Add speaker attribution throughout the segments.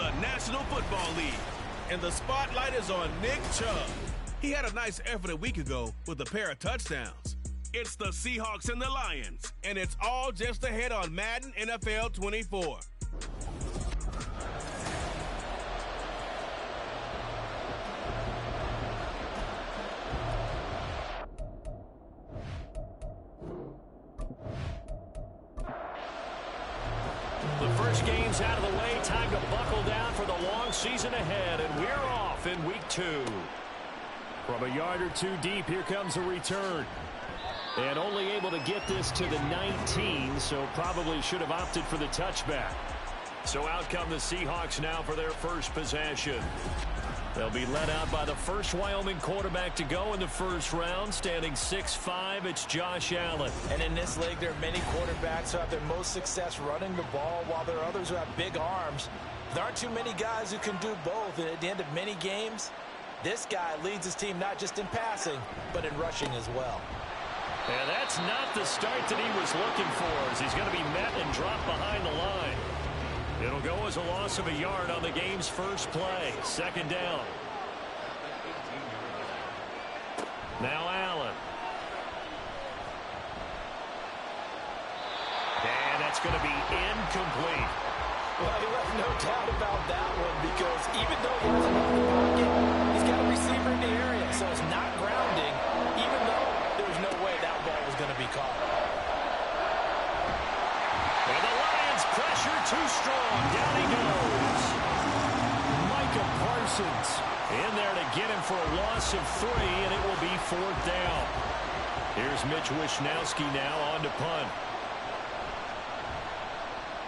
Speaker 1: the National Football League. And the spotlight is on Nick Chubb. He had a nice effort a week ago with a pair of touchdowns. It's the Seahawks and the Lions, and it's all just ahead on Madden NFL 24.
Speaker 2: The first game's out of the way. Time to buckle down for the long season ahead, and we're off in week 2. From a yard or two deep, here comes a return. And only able to get this to the 19, so probably should have opted for the touchback. So out come the Seahawks now for their first possession. They'll be led out by the first Wyoming quarterback to go in the first round. Standing 6'5", it's Josh Allen.
Speaker 3: And in this league, there are many quarterbacks who have their most success running the ball, while there are others who have big arms. There aren't too many guys who can do both. And at the end of many games, this guy leads his team not just in passing, but in rushing as well.
Speaker 2: And that's not the start that he was looking for, as he's going to be met and dropped behind the line. It'll go as a loss of a yard on the game's first play. Second down. Now Allen. And that's going to be incomplete.
Speaker 3: Well, you have no doubt about that one, because even though he hasn't got the pocket, he's got a receiver in the area, so it's not grounding, even though there's no way that ball was going to be caught.
Speaker 2: And the Lions pressure too strong. Down he goes. Micah Parsons in there to get him for a loss of 3, and it will be 4th down. Here's Mitch Wishnowski now on to punt.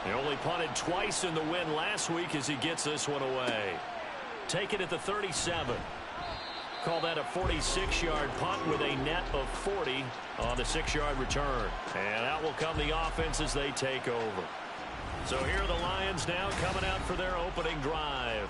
Speaker 2: He only punted twice in the win last week as he gets this one away. Take it at the 37. Call that a 46-yard punt with a net of 40 on the 6-yard return. And out will come the offense as they take over. So here are the Lions now coming out for their opening drive.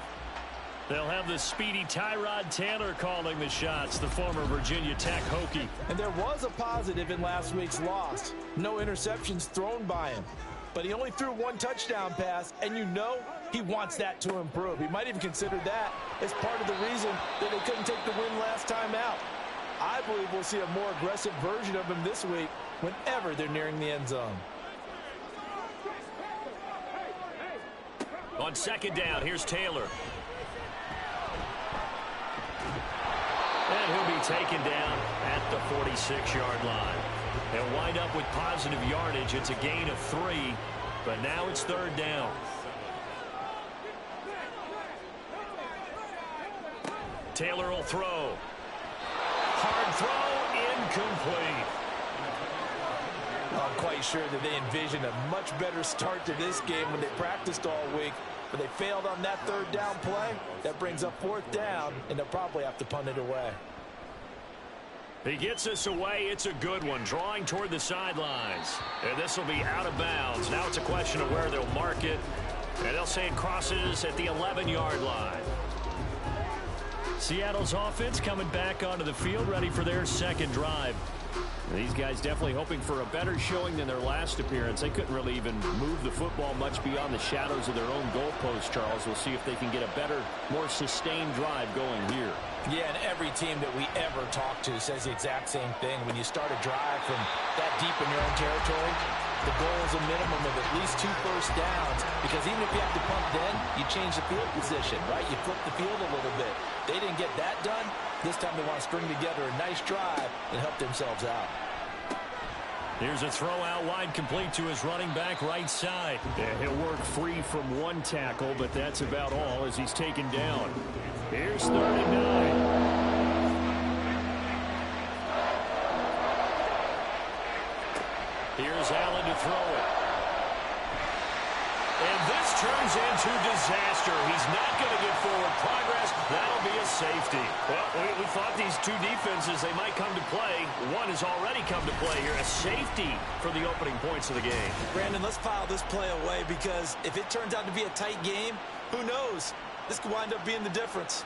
Speaker 2: They'll have the speedy Tyrod Taylor calling the shots, the former Virginia Tech Hokie.
Speaker 3: And there was a positive in last week's loss. No interceptions thrown by him. But he only threw 1 touchdown pass, and you know he wants that to improve. He might even consider that as part of the reason that they couldn't take the win last time out. I believe we'll see a more aggressive version of him this week whenever they're nearing the end zone.
Speaker 2: On second down, here's Taylor. And he'll be taken down at the 46-yard line. They'll wind up with positive yardage. It's a gain of 3, but now it's 3rd down. Taylor will throw. Hard throw, incomplete.
Speaker 3: I'm quite sure that they envisioned a much better start to this game when they practiced all week, but they failed on that 3rd down play. That brings up 4th down, and they'll probably have to punt it away.
Speaker 2: He gets this away. It's a good one, drawing toward the sidelines. And this will be out of bounds. Now it's a question of where they'll mark it. And they'll say it crosses at the 11-yard line. Seattle's offense coming back onto the field, ready for their second drive. These guys definitely hoping for a better showing than their last appearance. They couldn't really even move the football much beyond the shadows of their own goalpost, Charles. We'll see if they can get a better, more sustained drive going here.
Speaker 3: Yeah, and every team that we ever talk to says the exact same thing. When you start a drive from that deep in your own territory, the goal is a minimum of at least 2 first downs, because even if you have to punt then, you change the field position, right? You flip the field a little bit. They didn't get that done. This time they want to string together a nice drive and help themselves out.
Speaker 2: Here's a throw out wide, complete to his running back right side. Yeah, he'll work free from 1 tackle, but that's about all as he's taken down. Here's 3rd and 9. Here's Allen to throw it. And this turns into disaster. He's not going to get forward progress. That'll be a safety. Well, we thought these two defenses, they might come to play. One has already come to play here. A safety for the opening points of the game.
Speaker 3: Brandon, let's file this play away, because if it turns out to be a tight game, who knows? This could wind up being the difference.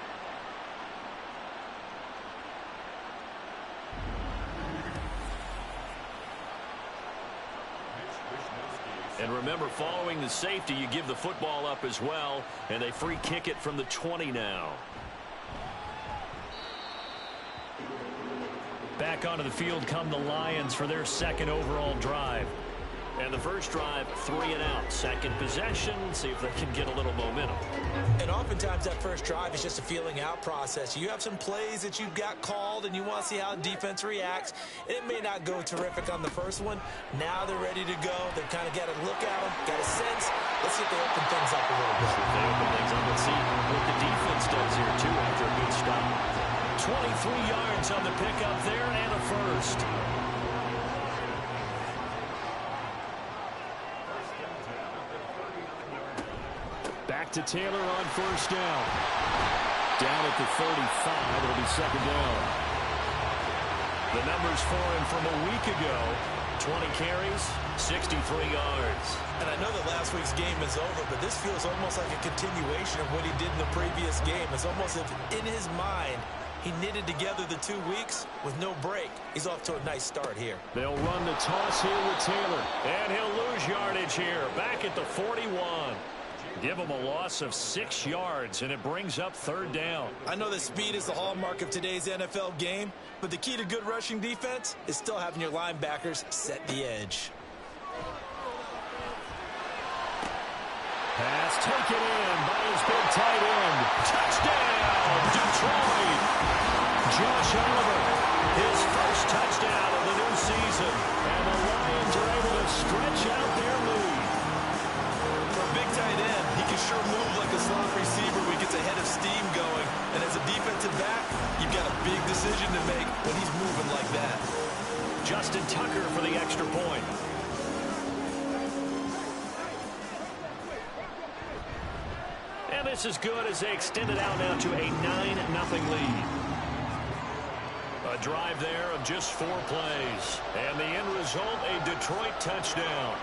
Speaker 2: And remember, following the safety, you give the football up as well, and they free kick it from the 20 now. Back onto the field come the Lions for their second overall drive. And the first drive, 3 and out. Second possession, see if they can get a little momentum.
Speaker 3: And oftentimes that first drive is just a feeling out process. You have some plays that you've got called and you want to see how defense reacts. It may not go terrific on the first one. Now they're ready to go. They've kind of got to look at them, got a sense. Let's see if they open things up a little bit.
Speaker 2: They open things up. Let's see what the defense does here, too, after a good stop. 23 yards on the pickup there and a first. Back to Taylor on first down. Down at the 35. It'll be second down. The numbers for him from a week ago. 20 carries, 63 yards.
Speaker 3: And I know that last week's game is over, but this feels almost like a continuation of what he did in the previous game. It's almost as if in his mind he knitted together the 2 weeks with no break. He's off to a nice start here.
Speaker 2: They'll run the toss here with Taylor. And he'll lose yardage here. Back at the 41. Give him a loss of 6 yards, and it brings up third down.
Speaker 3: I know that speed is the hallmark of today's NFL game, but the key to good rushing defense is still having your linebackers set the edge.
Speaker 2: Pass taken in by his big tight end. Touchdown, Detroit. Josh Oliver, his first touchdown of the new season. And the Lions are able to stretch out their lead.
Speaker 3: For a big tight end, he can sure move like a slot receiver when he gets a head of steam going. And as a defensive back, you've got a big decision to make when he's moving like that.
Speaker 2: Justin Tucker for the extra point. And this is good as they extend it out now to a 9-0 lead. A drive there of just 4 plays. And the end result, a Detroit touchdown.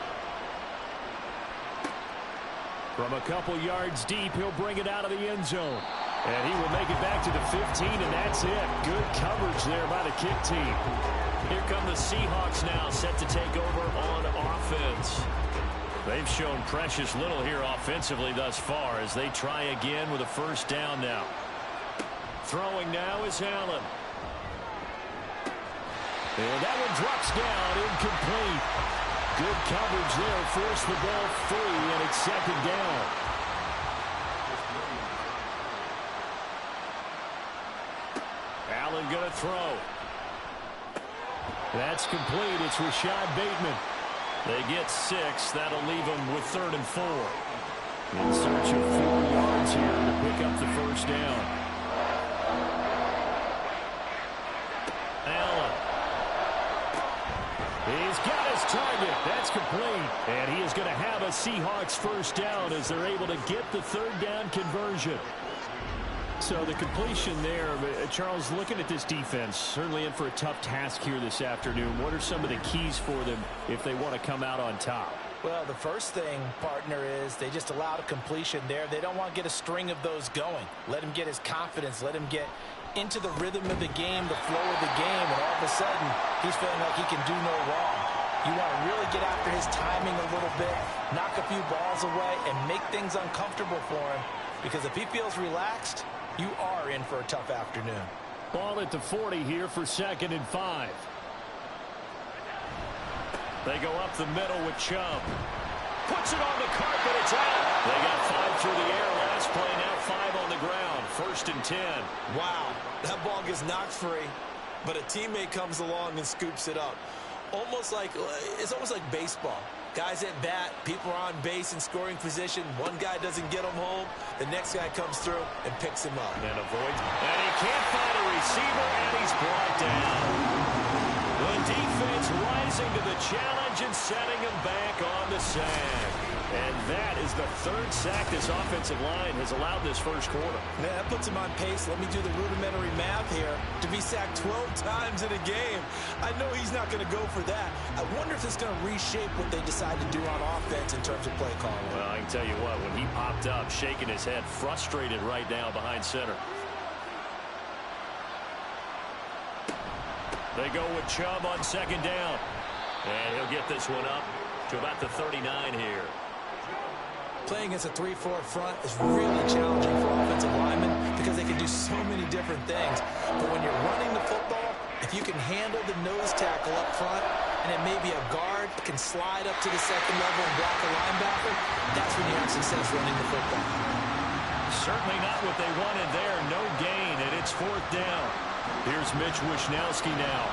Speaker 2: From a couple yards deep, he'll bring it out of the end zone. And he will make it back to the 15, and that's it. Good coverage there by the kick team. Here come the Seahawks now, set to take over on offense. They've shown precious little here offensively thus far as they try again with a first down now. Throwing now is Allen. And that one drops down, incomplete. Good coverage there, forced the ball free, and it's second down. Allen going to throw. That's complete. It's Rashad Bateman. They get 6. That'll leave them with 3rd and 4. In search of 4 yards here to pick up the first down. Allen. He's got his target. That's complete. And he is going to have a Seahawks first down as they're able to get the 3rd down conversion. So the completion there, Charles, looking at this defense, certainly in for a tough task here this afternoon. What are some of the keys for them if they want to come out on top?
Speaker 3: Well, the first thing, partner, is they just allowed a completion there. They don't want to get a string of those going. Let him get his confidence. Let him get into the rhythm of the game, the flow of the game, and all of a sudden, he's feeling like he can do no wrong. You want to really get after his timing a little bit, knock a few balls away, and make things uncomfortable for him. Because if he feels relaxed, you are in for a tough afternoon.
Speaker 2: Ball at the 40 here for 2nd and 5. They go up the middle with Chubb. Puts it on the carpet. It's out. They got 5 through the air last play. Now 5 on the ground. 1st and 10.
Speaker 3: Wow. That ball gets knocked free, but a teammate comes along and scoops it up. It's almost like baseball. Guys at bat, people are on base in scoring position. One guy doesn't get him home. The next guy comes through and picks him up.
Speaker 2: And avoids. And he can't find a receiver, and he's brought down. The defense rising to the challenge and setting him back on the sack. And that is the 3rd sack this offensive line has allowed this first quarter.
Speaker 3: Man, that puts him on pace. Let me do the rudimentary math here. To be sacked 12 times in a game. I know he's not going to go for that. I wonder if it's going to reshape what they decide to do on offense in terms of play calling.
Speaker 2: Well, I can tell you what, when he popped up, shaking his head, frustrated right now behind center. They go with Chubb on 2nd down. And he'll get this one up to about the 39 here.
Speaker 3: Playing against a 3-4 front is really challenging for offensive linemen because they can do so many different things. But when you're running the football, if you can handle the nose tackle up front, and it may be a guard can slide up to the second level and block a linebacker, that's when you have success running the football.
Speaker 2: Certainly not what they wanted there. No gain, and it's 4th down. Here's Mitch Wishnowski now.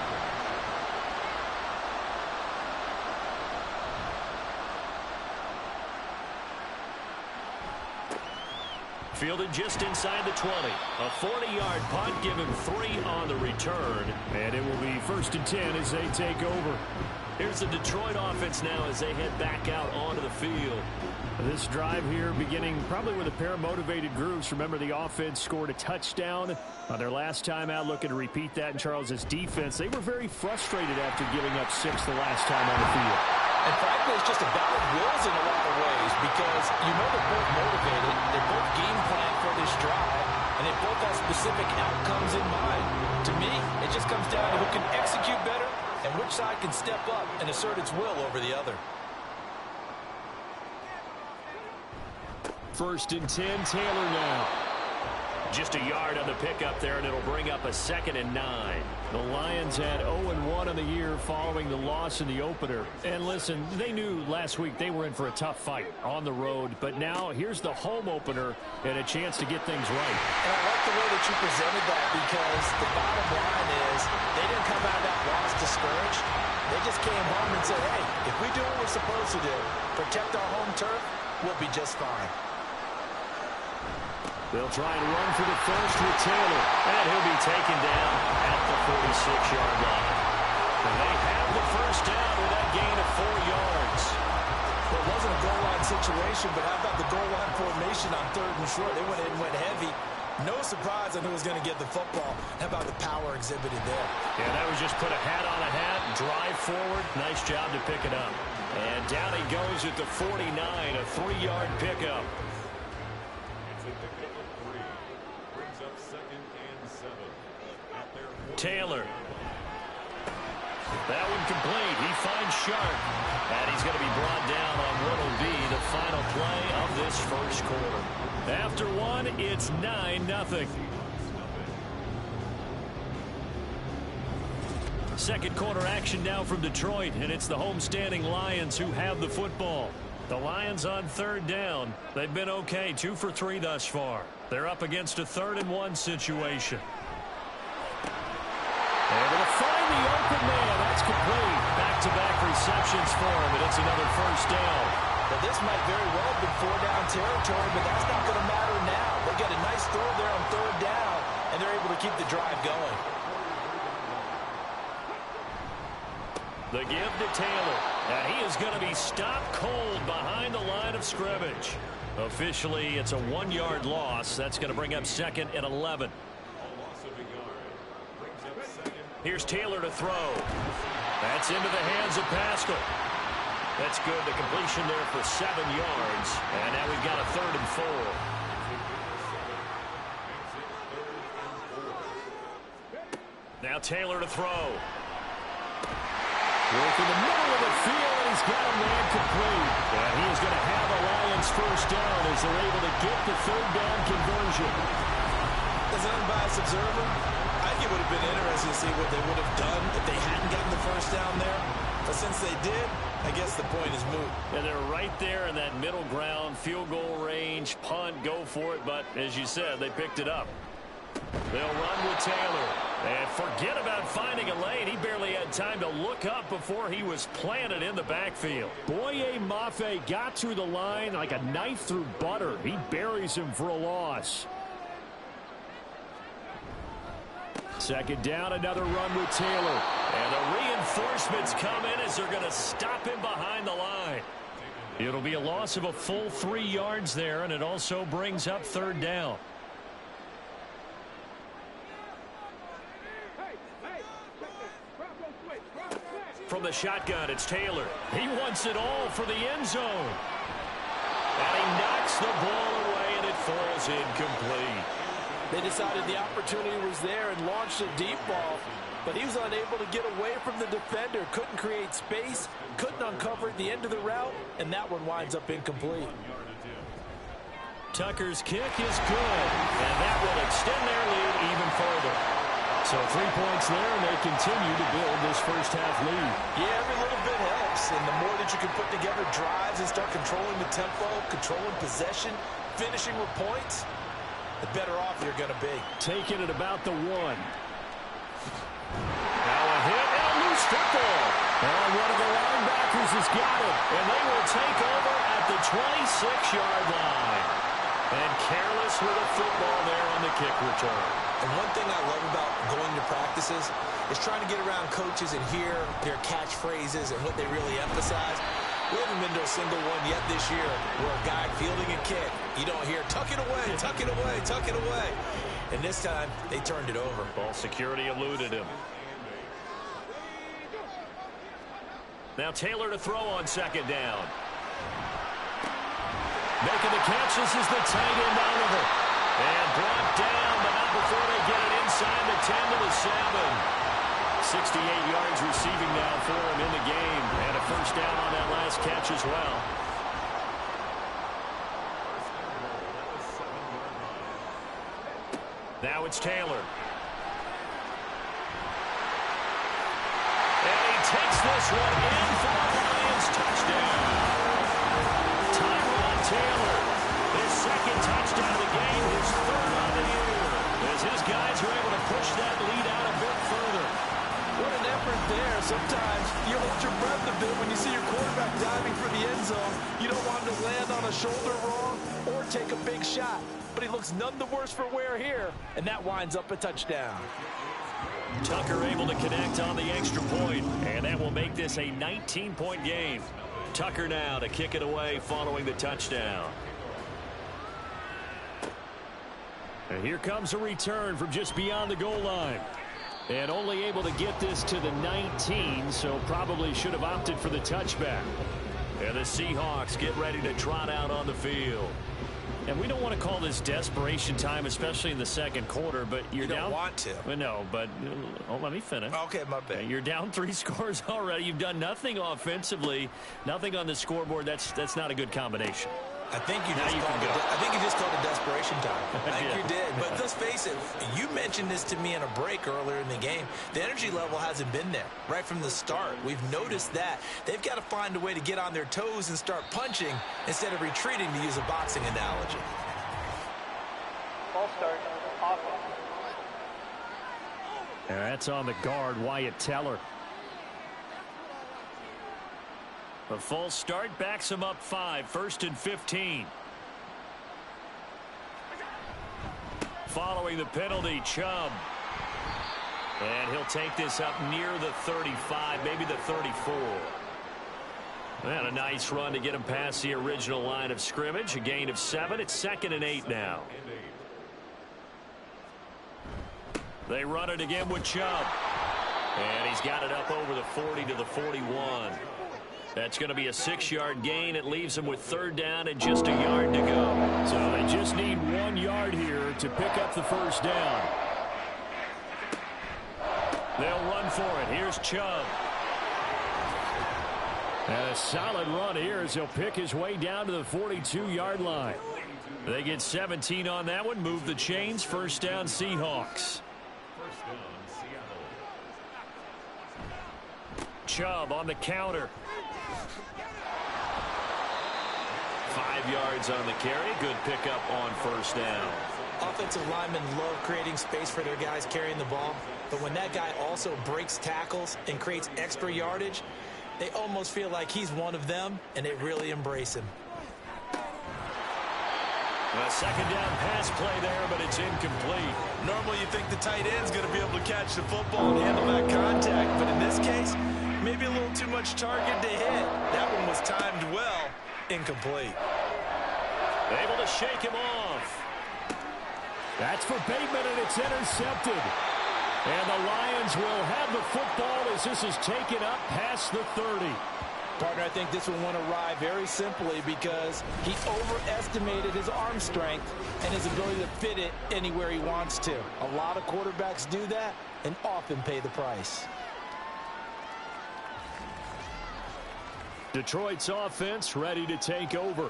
Speaker 2: Fielded just inside the 20. A 40-yard punt, give him 3 on the return. And it will be 1st and 10 as they take over. Here's the Detroit offense now as they head back out onto the field. This drive here beginning probably with a pair of motivated groups. Remember, the offense scored a touchdown on their last time out. Looking to repeat that in Charles's defense. They were very frustrated after giving up 6 the last time on the field.
Speaker 3: And frankly, it's just a battle of wills in a lot of ways because you know they're both motivated. They're both game plan for this drive, and they both have specific outcomes in mind. To me, it just comes down to who can execute better and which side can step up and assert its will over the other.
Speaker 2: 1st and 10, Taylor now. Just a yard on the pickup there, and it'll bring up a 2nd and 9. The Lions had 0-1 on the year following the loss in the opener. And listen, they knew last week they were in for a tough fight on the road. But now here's the home opener and a chance to get things right.
Speaker 3: And I like the way that you presented that because the bottom line is they didn't come out of that loss discouraged. They just came home and said, hey, if we do what we're supposed to do, protect our home turf, we'll be just fine.
Speaker 2: They'll try and run for the first with Taylor. And he'll be taken down at the 46-yard line. And they have the first down with that gain of 4 yards.
Speaker 3: Well, it wasn't a goal line situation, but how about the goal line formation on 3rd and short? They went in and went heavy. No surprise on who was going to get the football. How about the power exhibited there?
Speaker 2: Yeah, that was just put a hat on a hat, drive forward. Nice job to pick it up. And down he goes at the 49, a 3-yard pickup. Taylor. That one complete. He finds Sharp. And he's going to be brought down on what will be the final play of this first quarter. After one, it's 9-0. Second quarter action now from Detroit, and it's the homestanding Lions who have the football. The Lions on 3rd down. They've been okay, 2 for 3 thus far. They're up against a 3rd and 1 situation. Able to find the open man. That's complete. Back-to-back receptions for him, and it's another first down.
Speaker 3: But this might very well have been 4-down territory, but that's not going to matter now. They get a nice throw there on 3rd down, and they're able to keep the drive going.
Speaker 2: The give to Taylor. And he is going to be stopped cold behind the line of scrimmage. Officially, it's a 1-yard loss. That's going to bring up 2nd and 11. Here's Taylor to throw. That's into the hands of Pascal. That's good. The completion there for 7 yards. And now we've got a 3rd and 4. Now Taylor to throw. Work in the middle of the field, and he's got a man complete. And he is going to have a Lions first down as they're able to get the 3rd down conversion.
Speaker 3: As an unbiased observer, I think it would have been interesting to see what they would have done if they hadn't gotten the first down there. But since they did, I guess the point is moot.
Speaker 2: And they're right there in that middle ground, field goal range, punt, go for it. But as you said, they picked it up. They'll run with Taylor. And forget about finding a lane. He barely had time to look up before he was planted in the backfield. Boye Mafe got through the line like a knife through butter. He buries him for a loss. 2nd down, another run with Taylor. And the reinforcements come in as they're going to stop him behind the line. It'll be a loss of a full 3 yards there, and it also brings up 3rd down. From the shotgun, it's Taylor. He wants it all for the end zone. And he knocks the ball away, and it falls incomplete.
Speaker 3: They decided the opportunity was there and launched a deep ball, but he was unable to get away from the defender, couldn't create space, couldn't uncover the end of the route, and that one winds up incomplete.
Speaker 2: Tucker's kick is good, and that will extend their lead even further. So 3 points there, and they continue to build this first-half lead.
Speaker 3: Yeah, every little bit helps, and the more that you can put together drives and start controlling the tempo, controlling possession, finishing with points, the better off you're going to be.
Speaker 2: Taking it about the 1. Now a hit and a loose football. And one of the linebackers has got it, and they will take over at the 26-yard line. And careless with a football there on the kick return.
Speaker 3: And one thing I love about going to practices is trying to get around coaches and hear their catchphrases and what they really emphasize. We haven't been to a single one yet this year where a guy fielding a kick, you don't hear, tuck it away, tuck it away, tuck it away. And this time, they turned it over.
Speaker 2: Ball security eluded him. Now Taylor to throw on second down. Making the catch, this is the tight end Oliver. And brought down, but not before they get it inside the 10 to the 7. 68 yards receiving now for him in the game. And a first down on that last catch as well. Now it's Taylor. And he takes this one in for the Lions touchdown. Taylor, his second touchdown of the game, his third on the year, as his guys are able to push that lead out a bit further.
Speaker 3: What an effort there. Sometimes you hold your breath a bit when you see your quarterback diving for the end zone. You don't want him to land on a shoulder wrong or take a big shot. But he looks none the worse for wear here, and that winds up a touchdown.
Speaker 2: Tucker able to connect on the extra point, and that will make this a 19-point game. Tucker now to kick it away following the touchdown. And here comes a return from just beyond the goal line. And only able to get this to the 19, so probably should have opted for the touchback. And the Seahawks get ready to trot out on the field. And we don't want to call this desperation time, especially in the second quarter, but you're down.
Speaker 3: You don't want to.
Speaker 2: Well, no, but let me finish.
Speaker 3: Okay, my bad.
Speaker 2: You're down 3 scores already. You've done nothing offensively, nothing on the scoreboard. That's not a good combination.
Speaker 3: I think you just called it desperation time. I think you did. But let's face it, you mentioned this to me in a break earlier in the game. The energy level hasn't been there right from the start. We've noticed that. They've got to find a way to get on their toes and start punching instead of retreating, to use a boxing analogy.
Speaker 4: Ball start, offense.
Speaker 2: And that's on the guard, Wyatt Teller. A false start backs him up 5, 1st and 15. Following the penalty, Chubb. And he'll take this up near the 35, maybe the 34. And a nice run to get him past the original line of scrimmage. A gain of 7. It's 2nd and 8 now. They run it again with Chubb. And he's got it up over the 40 to the 41. That's going to be a 6-yard gain. It leaves them with 3rd down and just a yard to go. So they just need 1 yard here to pick up the first down. They'll run for it. Here's Chubb. And a solid run here as he'll pick his way down to the 42-yard line. They get 17 on that one. Move the chains. First down, Seahawks. Chubb on the counter. 5 yards on the carry. Good pickup on first down.
Speaker 3: Offensive linemen love creating space for their guys carrying the ball. But when that guy also breaks tackles and creates extra yardage, they almost feel like he's one of them, and they really embrace him.
Speaker 2: A second down pass play there, but it's incomplete.
Speaker 3: Normally you think the tight end's going to be able to catch the football and handle that contact, but in this case, maybe a little too much target to hit. That one was timed well. Incomplete.
Speaker 2: Able to shake him off. That's for Bateman, and it's intercepted. And the Lions will have the football as this is taken up past the 30.
Speaker 3: Partner, I think this one went awry very simply because he overestimated his arm strength and his ability to fit it anywhere he wants to. A lot of quarterbacks do that and often pay the price.
Speaker 2: Detroit's offense ready to take over.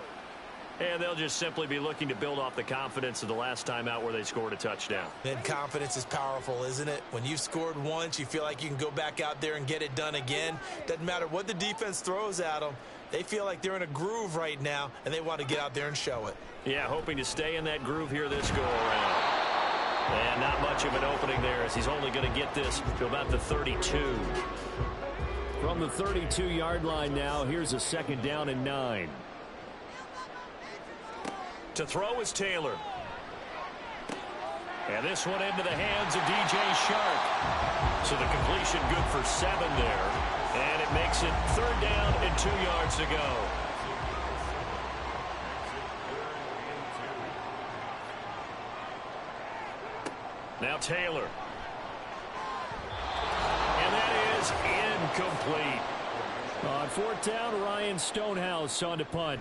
Speaker 2: And they'll just simply be looking to build off the confidence of the last time out where they scored a touchdown.
Speaker 3: And confidence is powerful, isn't it? When you've scored once, you feel like you can go back out there and get it done again. Doesn't matter what the defense throws at them. They feel like they're in a groove right now, and they want to get out there and show it.
Speaker 2: Yeah, hoping to stay in that groove here this go-around. And not much of an opening there as he's only going to get this to about the 32. From the 32-yard line now, here's a 2nd down and 9. To throw is Taylor. And this one into the hands of DJ Shark. So the completion good for 7 there. And it makes it 3rd down and 2 yards to go. Now Taylor. And that is incomplete. On 4th down, Ryan Stonehouse on to punt.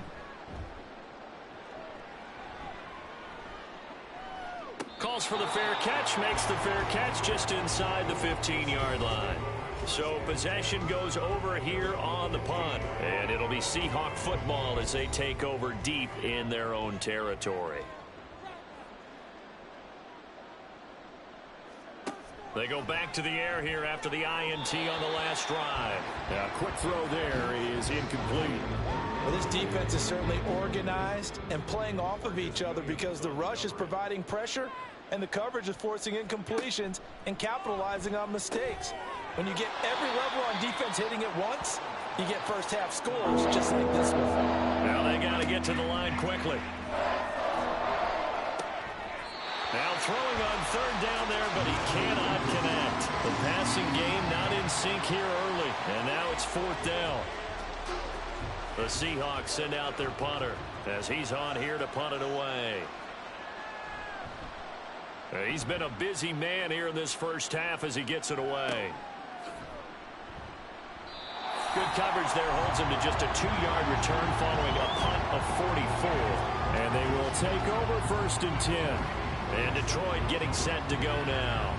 Speaker 2: Calls for the fair catch, makes the fair catch just inside the 15-yard line. So possession goes over here on the punt. And it'll be Seahawk football as they take over deep in their own territory. They go back to the air here after the INT on the last drive. A quick throw there is incomplete.
Speaker 3: Well, this defense is certainly organized and playing off of each other because the rush is providing pressure and the coverage is forcing incompletions and capitalizing on mistakes. When you get every level on defense hitting it once, you get first half scores just like this one.
Speaker 2: Now they got to get to the line quickly. Now throwing on 3rd down there, but he cannot connect. The passing game not in sync here early, and now it's 4th down. The Seahawks send out their punter as he's on here to punt it away. He's been a busy man here in this first half as he gets it away. Good coverage there holds him to just a 2-yard return following a punt of 44. And they will take over 1st and 10. And Detroit getting set to go now.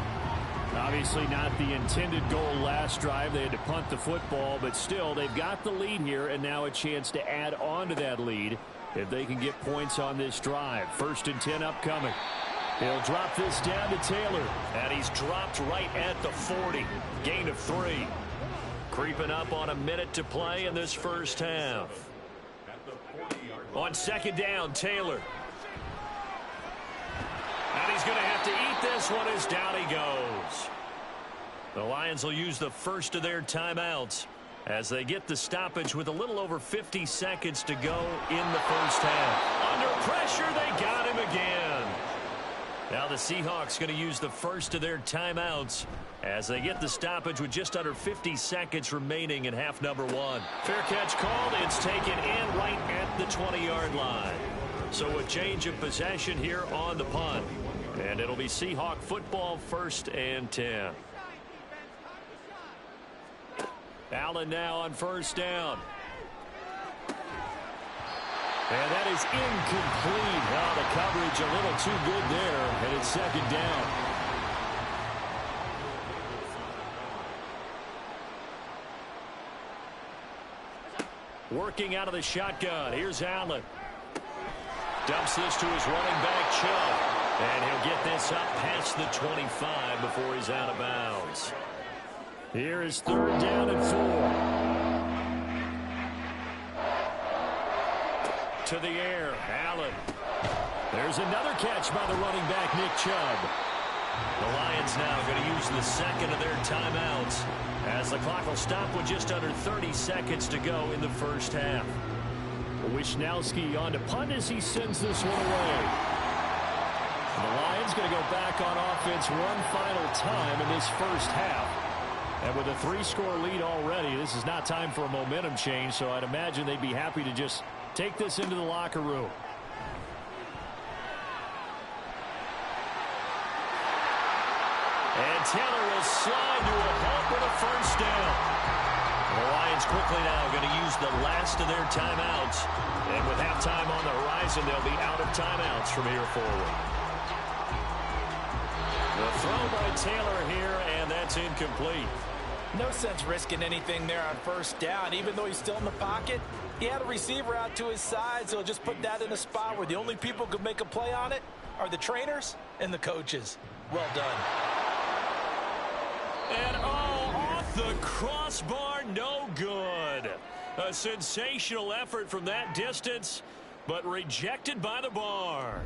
Speaker 2: Obviously not the intended goal last drive. They had to punt the football, but still they've got the lead here and now a chance to add on to that lead if they can get points on this drive. 1st and 10 upcoming. He'll drop this down to Taylor. And he's dropped right at the 40. Gain of 3. Creeping up on a minute to play in this first half. On 2nd down, Taylor. And he's going to have to eat this one as down he goes. The Lions will use the first of their timeouts as they get the stoppage with a little over 50 seconds to go in the first half. Under pressure, they got him again. Now the Seahawks going to use the first of their timeouts as they get the stoppage with just under 50 seconds remaining in half number 1. Fair catch called. It's taken in right at the 20-yard line. So a change of possession here on the punt. And it'll be Seahawk football 1st and 10. Allen now on 1st down. And that is incomplete. Now the coverage a little too good there, and it's 2nd down. Working out of the shotgun. Here's Allen. Dumps this to his running back, Chubb. And he'll get this up past the 25 before he's out of bounds. Here is 3rd down and 4. To the air, Allen. There's another catch by the running back, Nick Chubb. The Lions now going to use the second of their timeouts as the clock will stop with just under 30 seconds to go in the first half. Wishnowski on to punt as he sends this one away. And the Lions going to go back on offense one final time in this first half. And with a 3-score lead already, this is not time for a momentum change, so I'd imagine they'd be happy to just take this into the locker room. And Taylor will slide to a halt with a first down. The Lions quickly now going to use the last of their timeouts. And with halftime on the horizon, they'll be out of timeouts from here forward. The throw by Taylor here, and that's incomplete.
Speaker 3: No sense risking anything there on first down. Even though he's still in the pocket, he had a receiver out to his side, so just put that in a spot where the only people who could make a play on it are the trainers and the coaches. Well done.
Speaker 2: And off the crossbar, no good. A sensational effort from that distance, but rejected by the bar.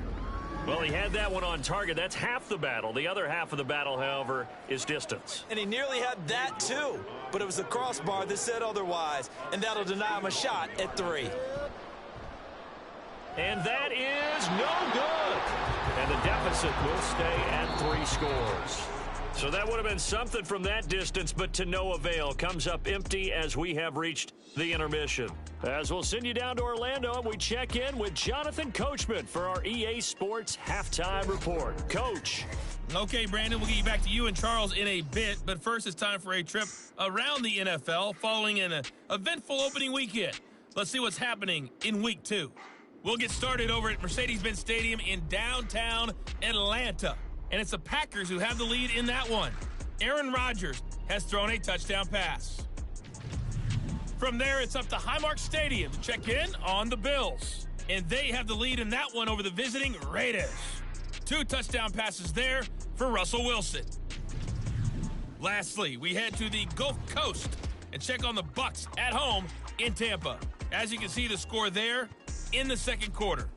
Speaker 2: Well, he had that one on target. That's half the battle. The other half of the battle, however, is distance.
Speaker 3: And he nearly had that, too. But it was the crossbar that said otherwise, and that'll deny him a shot at 3.
Speaker 2: And that is no good. And the deficit will stay at 3 scores. So that would have been something from that distance, but to no avail. Comes up empty as we have reached the intermission. As we'll send you down to Orlando, and we check in with Jonathan Coachman for our EA Sports Halftime Report. Coach.
Speaker 4: Okay, Brandon, we'll get back to you and Charles in a bit, but first it's time for a trip around the NFL following an eventful opening weekend. Let's see what's happening in Week 2. We'll get started over at Mercedes-Benz Stadium in downtown Atlanta. And it's the Packers who have the lead in that one. Aaron Rodgers has thrown a touchdown pass. From there, it's up to Highmark Stadium to check in on the Bills. And they have the lead in that one over the visiting Raiders. 2 touchdown passes there for Russell Wilson. Lastly, we head to the Gulf Coast and check on the Bucs at home in Tampa. As you can see, the score there in the second quarter.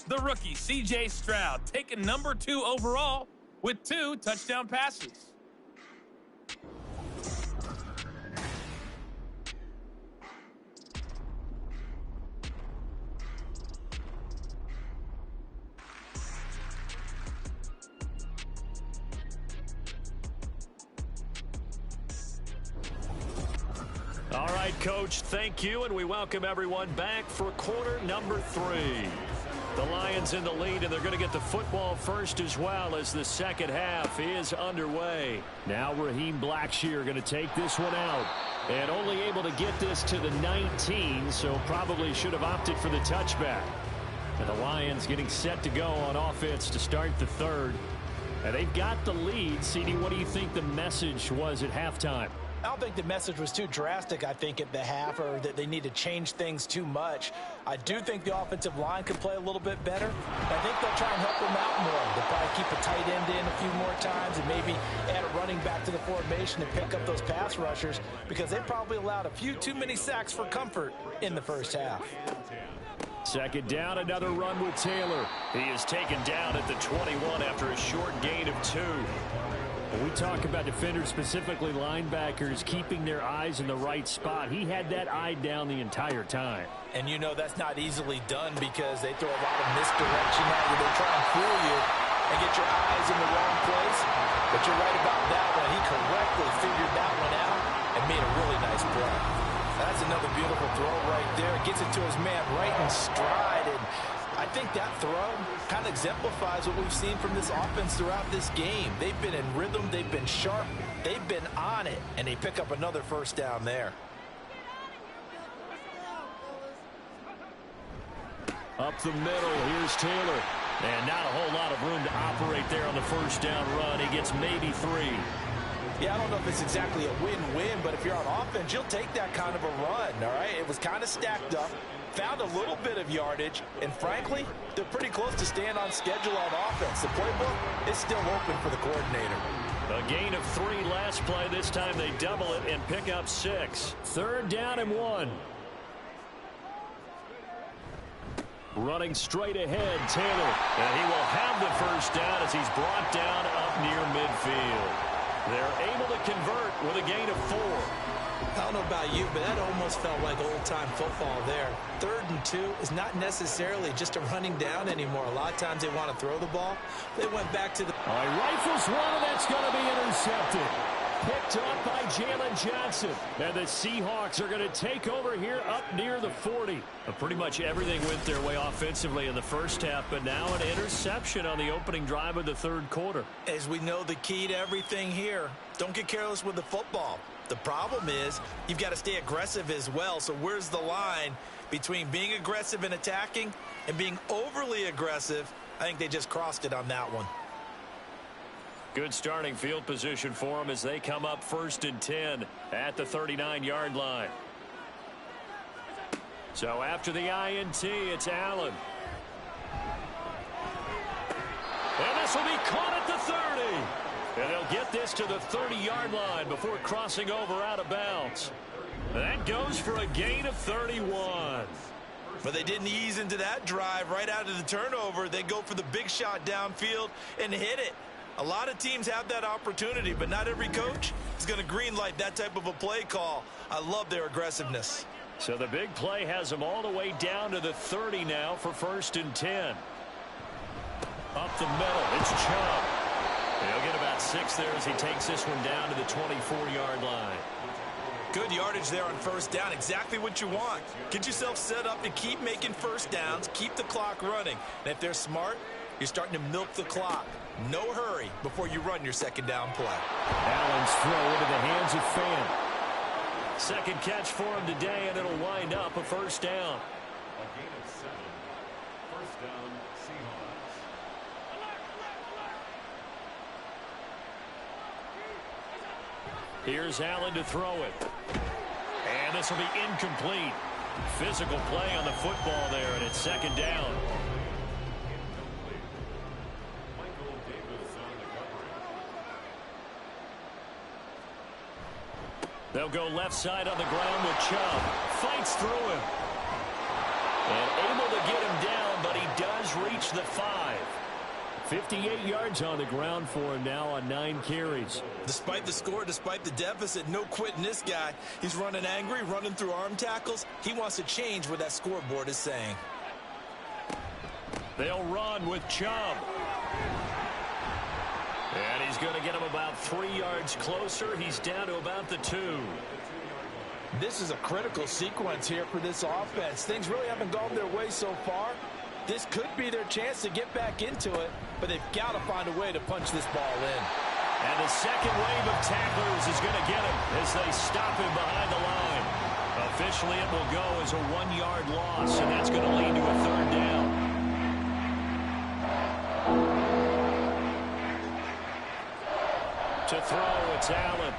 Speaker 4: The rookie, C.J. Stroud, taken number 2 overall with 2 touchdown passes.
Speaker 2: All right, Coach, thank you, and we welcome everyone back for quarter number 3. The Lions in the lead, and they're going to get the football first as well as the second half is underway. Now Raheem Blackshear going to take this one out, and only able to get this to the 19, so probably should have opted for the touchback. And the Lions getting set to go on offense to start the third. And they've got the lead. CD, what do you think the message was at halftime?
Speaker 3: I don't think the message was too drastic, I think, at the half, or that they need to change things too much. I do think the offensive line could play a little bit better. I think they'll try and help them out more. They'll probably keep a tight end in a few more times and maybe add a running back to the formation and pick up those pass rushers, because they probably allowed a few too many sacks for comfort in the first half.
Speaker 2: Second down, another run with Taylor. He is taken down at the 21 after a short gain of 2. When we talk about defenders, specifically linebackers, keeping their eyes in the right spot, he had that eye down the entire time.
Speaker 3: And you know that's not easily done because they throw a lot of misdirection at you. They try and fool you and get your eyes in the wrong place. But you're right about that one. He correctly figured that one out and made a really nice play. That's another beautiful throw right there. Gets it to his man right in stride. And I think that throw kind of exemplifies what we've seen from this offense throughout this game. They've been in rhythm. They've been sharp. They've been on it. And they pick up another first down there.
Speaker 2: Up the middle, here's Taylor. And not a whole lot of room to operate there on the first down run. He gets maybe 3.
Speaker 3: Yeah, I don't know if it's exactly a win-win, but if you're on offense, you'll take that kind of a run, all right? It was kind of stacked up, found a little bit of yardage, and frankly, they're pretty close to staying on schedule on offense. The playbook is still open for the coordinator.
Speaker 2: A gain of 3 last play. This time they double it and pick up 6. Third down and 1. Running straight ahead, Taylor. And he will have the first down as he's brought down up near midfield. They're able to convert with a gain of 4.
Speaker 5: I don't know about you, but that almost felt like old-time football there. 3rd and 2 is not necessarily just a running down anymore. A lot of times they want to throw the ball. They went back to the...
Speaker 2: All right, rifles one, and that's going to be intercepted. Picked up by Jalen Johnson. And the Seahawks are going to take over here up near the 40. Pretty much everything went their way offensively in the first half, but now an interception on the opening drive of the third quarter.
Speaker 3: As we know, the key to everything here, don't get careless with the football.
Speaker 5: The problem is you've got to stay aggressive as well. So where's the line between being aggressive and attacking and being overly aggressive? I think they just crossed it on that one.
Speaker 2: Good starting field position for them as they come up 1st and 10 at the 39-yard line. So after the INT, it's Allen. And this will be caught at the 30. And they'll get this to the 30-yard line before crossing over out of bounds. That goes for a gain of 31.
Speaker 5: But they didn't ease into that drive right out of the turnover. They go for the big shot downfield and hit it. A lot of teams have that opportunity, but not every coach is going to greenlight that type of a play call. I love their aggressiveness.
Speaker 2: So the big play has them all the way down to the 30 now for 1st and 10. Up the middle, it's Chubb. He'll get about 6 there as he takes this one down to the 24-yard line.
Speaker 5: Good yardage there on 1st down. Exactly what you want. Get yourself set up to keep making 1st downs, keep the clock running. And if they're smart, you're starting to milk the clock. No hurry before you run your 2nd down play.
Speaker 2: Allen's throw into the hands of Fant. Second catch for him today, and it'll wind up a 1st down.
Speaker 6: A gain of 7. 1st down, Seahawks.
Speaker 2: Here's Allen to throw it. And this will be incomplete. Physical play on the football there, and it's 2nd down. They'll go left side on the ground with Chubb. Fights through him. And able to get him down, but he does reach the 5. 58 yards on the ground for him now on 9 carries.
Speaker 5: Despite the score, despite the deficit, no quitting this guy. He's running angry, running through arm tackles. He wants to change what that scoreboard is saying.
Speaker 2: They'll run with Chubb. And he's going to get him about 3 yards closer. He's down to about the 2.
Speaker 5: This is a critical sequence here for this offense. Things really haven't gone their way so far. This could be their chance to get back into it, but they've got to find a way to punch this ball in.
Speaker 2: And the second wave of tacklers is going to get him as they stop him behind the line. Officially, it will go as a 1-yard loss, and that's going to lead to a 3rd down. To throw, it's Allen.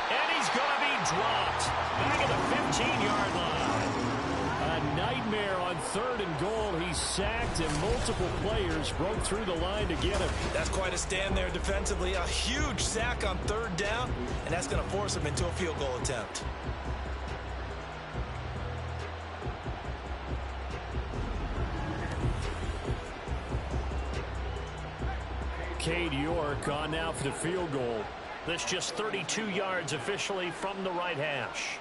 Speaker 2: And he's going to be dropped back at the 15-yard line. A nightmare on 3rd and goal. He's sacked, and multiple players broke through the line to get him.
Speaker 5: That's quite a stand there defensively. A huge sack on 3rd down, and that's going to force him into a field goal attempt.
Speaker 2: Cade York on now for the field goal. That's just 32 yards officially from the right hash.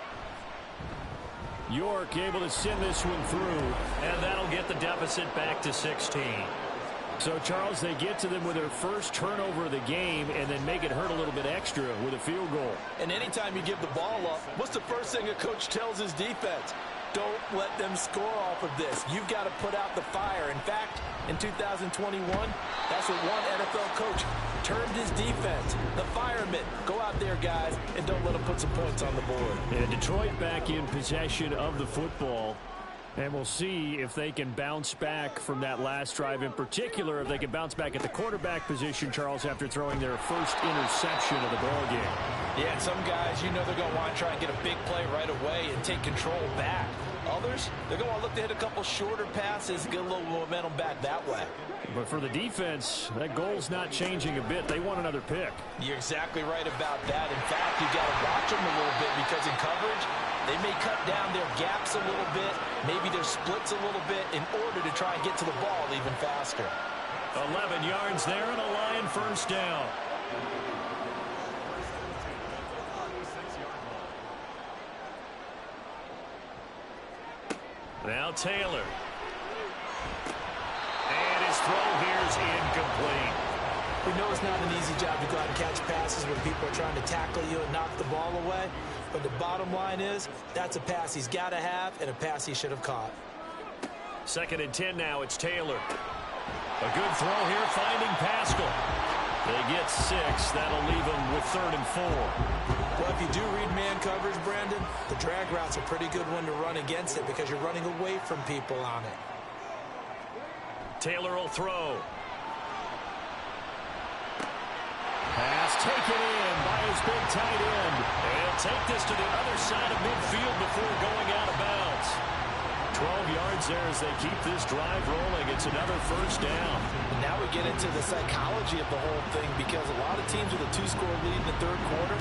Speaker 2: York able to send this one through, and that'll get the deficit back to 16. So, Charles, they get to them with their first turnover of the game and then make it hurt a little bit extra with a field goal.
Speaker 5: And anytime you give the ball up, what's the first thing a coach tells his defense? Don't let them score off of this. You've got to put out the fire. In fact, in 2021, that's what one NFL coach termed his defense. The firemen. Go out there, guys, and don't let them put some points on the board.
Speaker 2: And Detroit back in possession of the football. And we'll see if they can bounce back from that last drive. In particular, if they can bounce back at the quarterback position, Charles, after throwing their first interception of the ball game.
Speaker 5: Yeah, and some guys, you know they're going to want to try and get a big play right away and take control back. Others, they're going to want to look to hit a couple shorter passes, get a little momentum back that way.
Speaker 2: But for the defense, that goal's not changing a bit. They want another pick.
Speaker 5: You're exactly right about that. In fact, you've got to watch them a little bit because in coverage, they may cut down their gaps a little bit, maybe their splits a little bit in order to try and get to the ball even faster.
Speaker 2: 11 yards there and a Lion 1st down. Now Taylor. And his throw here's incomplete.
Speaker 5: We know it's not an easy job to go out and catch passes when people are trying to tackle you and knock the ball away. But the bottom line is, that's a pass he's got to have and a pass he should have caught.
Speaker 2: 2nd and 10 now. It's Taylor. A good throw here, finding Pascal. They get 6. That'll leave them with 3rd and 4.
Speaker 5: Well, if you do read man coverage, Brandon, the drag route's a pretty good one to run against it because you're running away from people on it.
Speaker 2: Taylor will throw. Pass taken in by his big tight end. He'll take this to the other side of midfield before going out of bounds. 12 yards there as they keep this drive rolling. It's another first down.
Speaker 5: And now we get into the psychology of the whole thing because a lot of teams with a 2-score lead in the third quarter,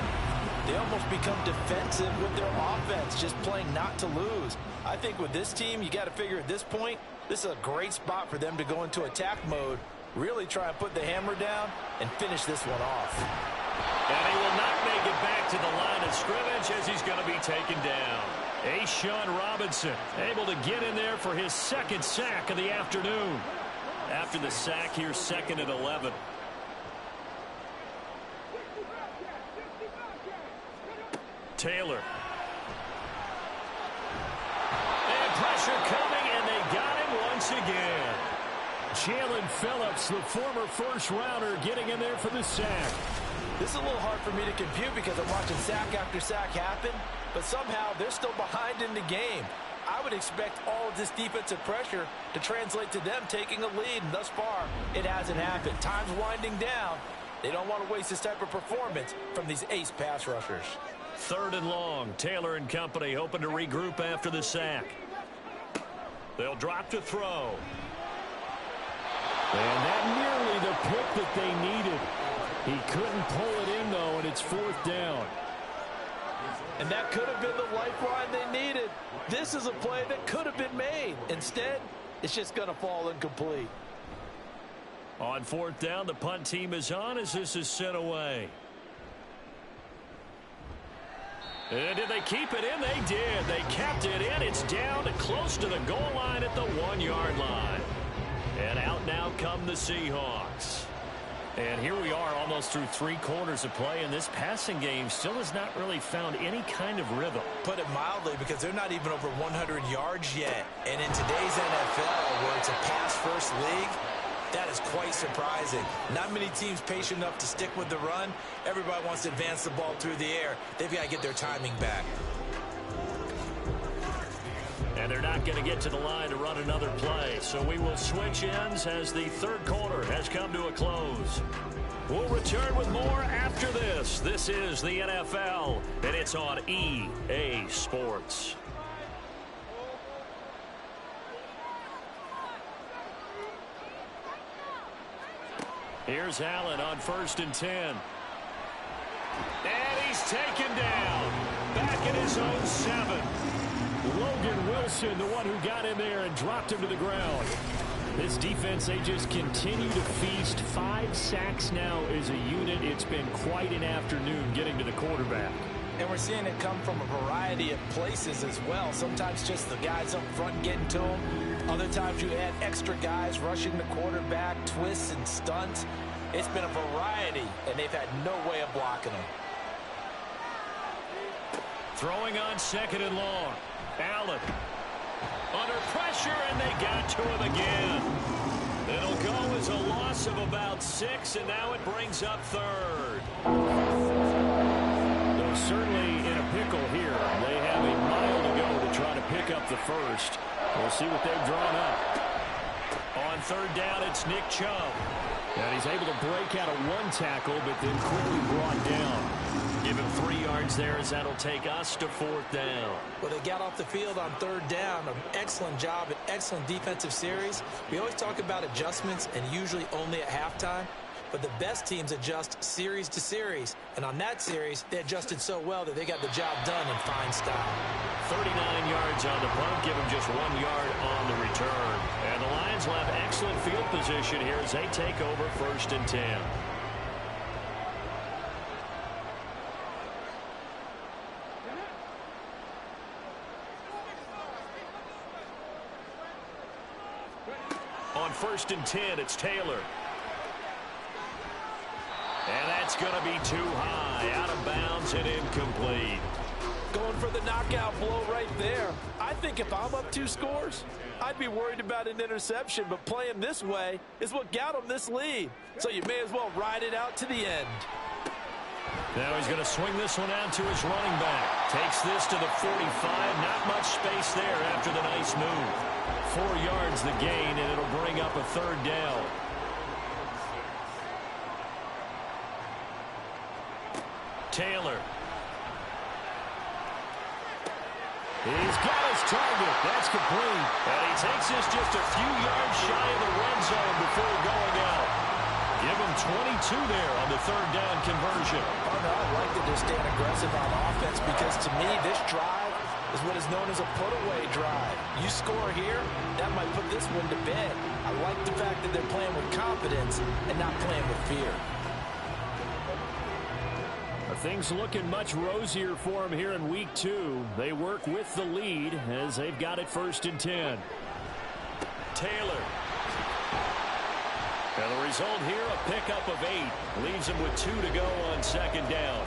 Speaker 5: they almost become defensive with their offense, just playing not to lose. I think with this team, you got to figure at this point, this is a great spot for them to go into attack mode, really try and put the hammer down and finish this one off.
Speaker 2: And he will not make it back to the line of scrimmage as he's going to be taken down. Sean Robinson able to get in there for his 2nd sack of the afternoon. After the sack, here's 2nd and 11. Taylor. And pressure coming, and they got him once again. Jalen Phillips, the former first-rounder, getting in there for the sack.
Speaker 5: This is a little hard for me to compute because I'm watching sack after sack happen, but somehow they're still behind in the game. I would expect all of this defensive pressure to translate to them taking a lead, and thus far, it hasn't happened. Time's winding down. They don't want to waste this type of performance from these ace pass rushers.
Speaker 2: 3rd and long. Taylor and company hoping to regroup after the sack. They'll drop to throw. And that nearly the pick that they needed. He couldn't pull it in, though, and it's 4th down.
Speaker 5: And that could have been the lifeline they needed. This is a play that could have been made. Instead, it's just going to fall incomplete.
Speaker 2: On 4th down, the punt team is on as this is sent away. And did they keep it in? They did. They kept it in. It's down to close to the goal line at the 1-yard line. And out now come the Seahawks. And here we are almost through 3 quarters of play, and this passing game still has not really found any kind of rhythm.
Speaker 5: Put it mildly, because they're not even over 100 yards yet. And in today's NFL, where it's a pass-first league, that is quite surprising. Not many teams patient enough to stick with the run. Everybody wants to advance the ball through the air. They've got to get their timing back.
Speaker 2: And they're not going to get to the line to run another play. So we will switch ends as the 3rd quarter has come to a close. We'll return with more after this. This is the NFL, and it's on EA Sports. Here's Allen on 1st and 10. And he's taken down. Back in his own 7. Logan Wilson, the one who got in there and dropped him to the ground. This defense, they just continue to feast. 5 sacks now as a unit. It's been quite an afternoon getting to the quarterback.
Speaker 5: And we're seeing it come from a variety of places as well. Sometimes just the guys up front getting to him. Other times you add extra guys rushing the quarterback, twists and stunts. It's been a variety, and they've had no way of blocking him.
Speaker 2: Throwing on 2nd and long. Allen under pressure, and they got to him again. It'll go as a loss of about 6, and now it brings up 3rd. They're certainly in a pickle here. They have a mile to go to try to pick up the 1st. We'll see what they've drawn up. On 3rd down, it's Nick Chubb. And he's able to break out of 1 tackle, but then quickly brought down. Give him 3 yards there as that'll take us to 4th down.
Speaker 5: Well, they got off the field on 3rd down. An excellent job, an excellent defensive series. We always talk about adjustments, and usually only at halftime. But the best teams adjust series to series. And on that series, they adjusted so well that they got the job done in fine style.
Speaker 2: 39 yards on the punt, give them just 1 yard on the return. And the Lions will have excellent field position here as they take over 1st and 10. On 1st and 10, it's Taylor. And that's going to be too high, out of bounds and incomplete.
Speaker 5: Going for the knockout blow right there. I think if I'm up 2 scores, I'd be worried about an interception, but playing this way is what got him this lead. So you may as well ride it out to the end.
Speaker 2: Now he's going to swing this one out to his running back. Takes this to the 45. Not much space there after the nice move. 4 yards the gain, and it'll bring up a 3rd down. Taylor. He's got his target. That's complete. And he takes this just a few yards shy of the red zone before going out. Give him 22 there on the 3rd down conversion.
Speaker 5: Oh, no, I like that they're staying aggressive on offense because, to me, this drive is what is known as a put-away drive. You score here, that might put this one to bed. I like the fact that they're playing with confidence and not playing with fear.
Speaker 2: Things looking much rosier for them here in week 2. They work with the lead as they've got it 1st and 10. Taylor. And the result here, a pickup of 8. Leaves them with 2 to go on 2nd down.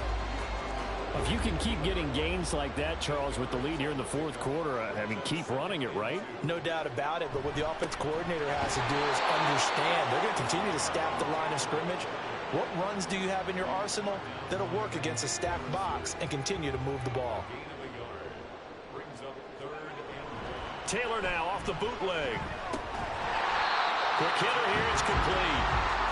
Speaker 2: If you can keep getting gains like that, Charles, with the lead here in the 4th quarter, I mean, keep running it, right?
Speaker 5: No doubt about it, but what the offense coordinator has to do is understand they're going to continue to stack the line of scrimmage. What runs do you have in your arsenal that'll work against a stacked box and continue to move the ball?
Speaker 2: Taylor now off the bootleg. Quick hitter here, it's complete.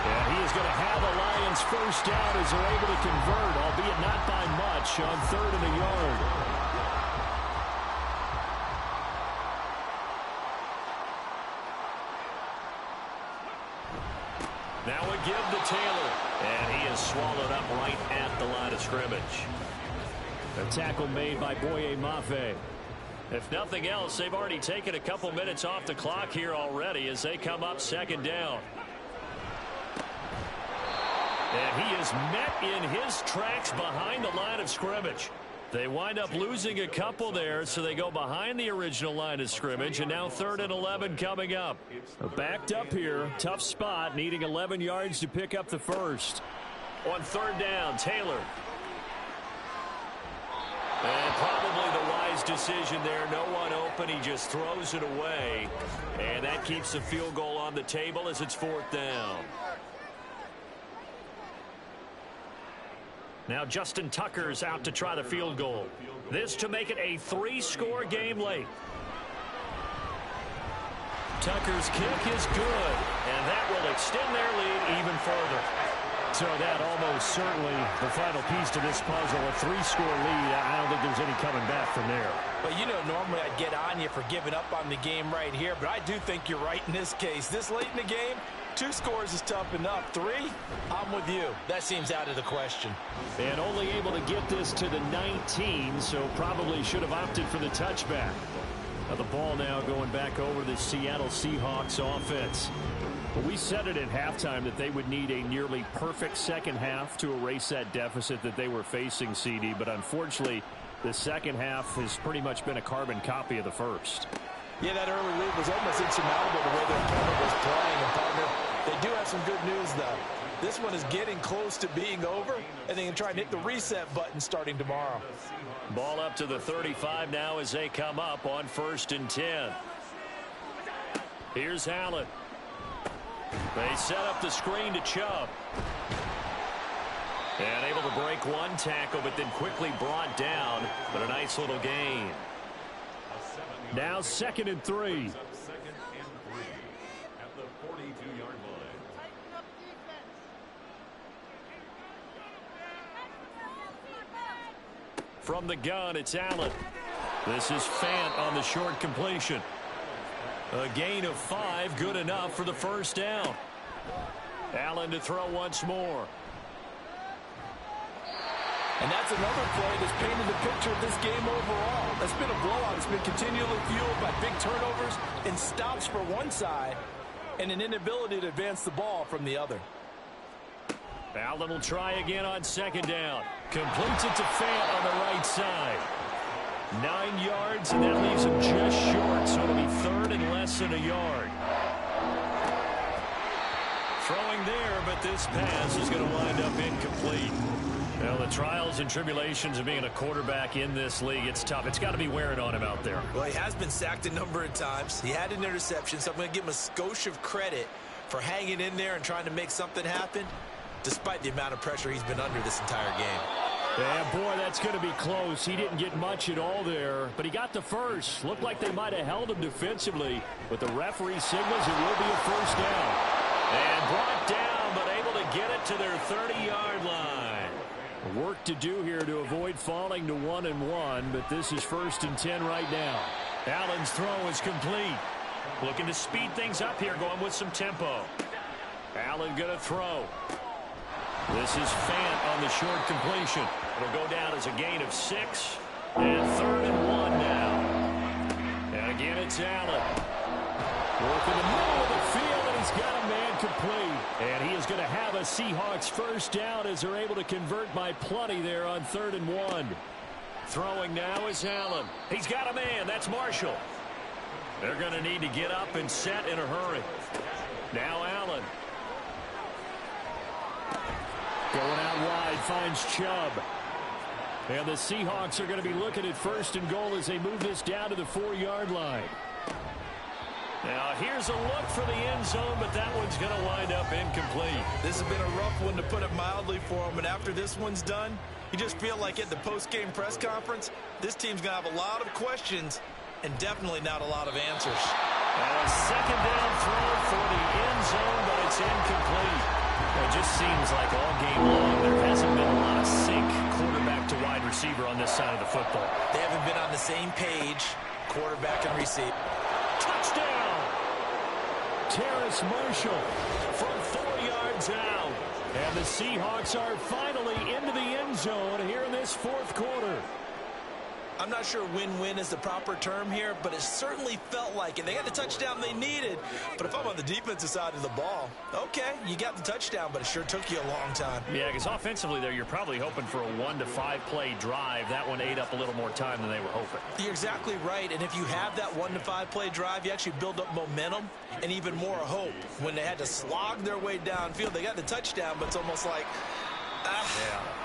Speaker 2: And he is going to have the Lions 1st down as they're able to convert, albeit not by much, on 3rd and a yard. Now a give to Taylor. And he is swallowed up right at the line of scrimmage. A tackle made by Boye Mafe. If nothing else, they've already taken a couple minutes off the clock here already as they come up 2nd down. And he is met in his tracks behind the line of scrimmage. They wind up losing a couple there, so they go behind the original line of scrimmage, and now 3rd and 11 coming up. Backed up here, tough spot, needing 11 yards to pick up the 1st. On 3rd down, Taylor. And probably the wise decision there. No one open. He just throws it away. And that keeps the field goal on the table as it's 4th down. Now Justin Tucker's out to try the field goal. This to make it a 3-score game late. Tucker's kick is good, and that will extend their lead even further. So that almost certainly the final piece to this puzzle, a 3-score lead. I don't think there's any coming back from there.
Speaker 5: Well, you know, normally I'd get on you for giving up on the game right here, but I do think you're right in this case. This late in the game, 2 scores is tough enough. 3, I'm with you. That seems out of the question.
Speaker 2: And only able to get this to the 19, so probably should have opted for the touchback. Now the ball now going back over to the Seattle Seahawks offense. Well, we said it at halftime that they would need a nearly perfect second half to erase that deficit that they were facing, CD. But unfortunately, the second half has pretty much been a carbon copy of the first.
Speaker 5: Yeah, that early lead was almost insurmountable the way their opponent was playing. And partner, they do have some good news, though. This one is getting close to being over, and they can try and hit the reset button starting tomorrow.
Speaker 2: Ball up to the 35 now as they come up on 1st and 10. Here's Allen. They set up the screen to Chubb. And able to break one tackle, but then quickly brought down. But a nice little gain. Now 2nd and 3.
Speaker 6: 2nd and 3 at the 42-yard line.
Speaker 2: From the gun, it's Allen. This is Fant on the short completion. A gain of 5, good enough for the 1st down. Allen to throw once more.
Speaker 5: And that's another play that's painted the picture of this game overall. It's been a blowout. It's been continually fueled by big turnovers and stops for one side and an inability to advance the ball from the other.
Speaker 2: Allen will try again on 2nd down. Completes it to Fant on the right side. 9 yards, and that leaves him just short, so it'll be 3rd and less than a yard. Throwing there, but this pass is going to wind up incomplete. Well, the trials and tribulations of being a quarterback in this league, it's tough. It's got to be wearing on him out there.
Speaker 3: Well, he has been sacked a number of times. He had an interception, so I'm going to give him a skosh of credit for hanging in there and trying to make something happen, despite the amount of pressure he's been under this entire game.
Speaker 2: Yeah, boy, that's going to be close. He didn't get much at all there, but he got the first. Looked like they might have held him defensively, but the referee signals it will be a first down. And brought down, but able to get it to their 30-yard line. Work to do here to avoid falling to 1-1, but this is 1st and 10 right now. Allen's throw is complete. Looking to speed things up here, going with some tempo. Allen going to throw. This is Fant on the short completion. It'll go down as a gain of 6. And 3rd and 1 now. And again, it's Allen. Work in the middle of the field, and he's got a man complete. And he is going to have a Seahawks first down as they're able to convert by plenty there on 3rd and 1. Throwing now is Allen. He's got a man. That's Marshall. They're going to need to get up and set in a hurry. Now Allen. Going out wide, finds Chubb. And the Seahawks are going to be looking at 1st and goal as they move this down to the 4-yard line. Now here's a look for the end zone, but that one's going to wind up incomplete.
Speaker 3: This has been a rough one, to put it mildly, for him. And after this one's done, you just feel like at the post-game press conference, this team's going to have a lot of questions and definitely not a lot of answers.
Speaker 2: And a 2nd down throw for the end zone, but it's incomplete. It just seems like all game long there hasn't been a lot of sync quarterback to wide receiver on this side of the football.
Speaker 3: They haven't been on the same page, quarterback and receiver.
Speaker 2: Touchdown! Terrace Marshall from 4 yards out. And the Seahawks are finally into the end zone here in this 4th quarter.
Speaker 3: I'm not sure win-win is the proper term here, but it certainly felt like it. They got the touchdown they needed. But if I'm on the defensive side of the ball, okay, you got the touchdown, but it sure took you a long time.
Speaker 2: Yeah, because offensively there, you're probably hoping for a 1 to 5 play drive. That one ate up a little more time than they were hoping.
Speaker 3: You're exactly right, and if you have that 1 to 5 play drive, you actually build up momentum and even more hope. When they had to slog their way downfield, they got the touchdown, but it's almost like,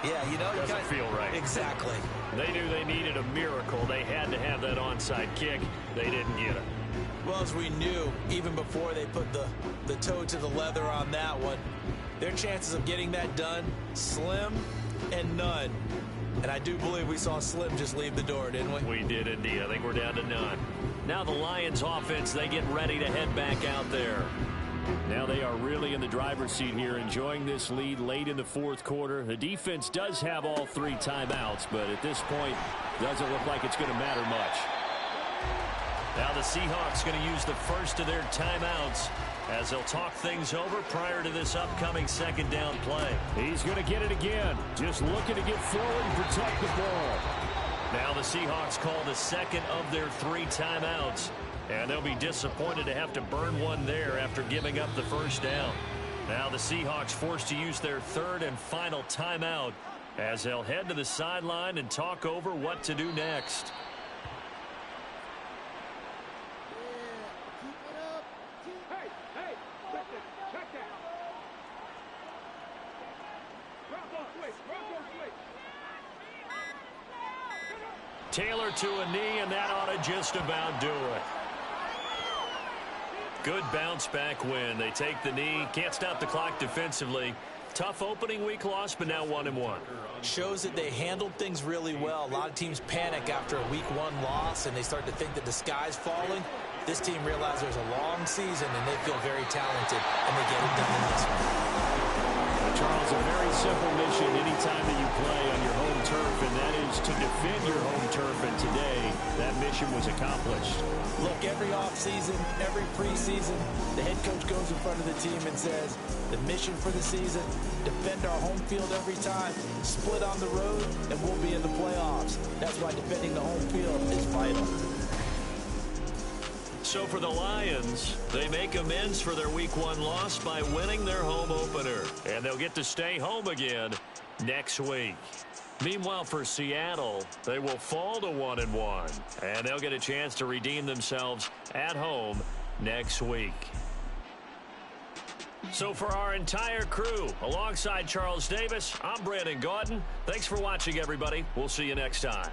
Speaker 3: yeah, you know,
Speaker 2: doesn't feel right.
Speaker 3: Exactly.
Speaker 2: They knew they needed a miracle. They had to have that onside kick. They didn't get it.
Speaker 3: Well, as we knew, even before they put the toe to the leather on that one, their chances of getting that done, slim and none. And I do believe we saw Slim just leave the door, didn't we?
Speaker 2: We did indeed. I think we're down to none. Now the Lions offense, they get ready to head back out there. Now they are really in the driver's seat here, enjoying this lead late in the 4th quarter. The defense does have all 3 timeouts, but at this point, doesn't look like it's going to matter much. Now the Seahawks going to use the first of their timeouts as they'll talk things over prior to this upcoming 2nd down play. He's going to get it again, just looking to get forward and protect the ball. Now the Seahawks call the 2nd of their 3 timeouts. And they'll be disappointed to have to burn one there after giving up the first down. Now the Seahawks forced to use their 3rd and final timeout as they'll head to the sideline and talk over what to do next. Taylor to a knee, and that ought to just about do it. Good bounce back win. They take the knee. Can't stop the clock defensively. Tough opening week loss, but now 1-1.
Speaker 3: Shows that they handled things really well. A lot of teams panic after a week 1 loss, and they start to think that the sky's falling. This team realizes there's a long season, and they feel very talented, and they get it done in this one.
Speaker 2: Charles, a very simple mission anytime that you play on your home turf, and that is to defend your home turf, and today that mission was accomplished.
Speaker 3: Look, every offseason, every preseason, the head coach goes in front of the team and says, the mission for the season, defend our home field every time, split on the road, and we'll be in the playoffs. That's why defending the home field is vital.
Speaker 2: So for the Lions, they make amends for their week 1 loss by winning their home opener. And they'll get to stay home again next week. Meanwhile, for Seattle, they will fall to 1-1. And they'll get a chance to redeem themselves at home next week. So for our entire crew, alongside Charles Davis, I'm Brandon Gaudin. Thanks for watching, everybody. We'll see you next time.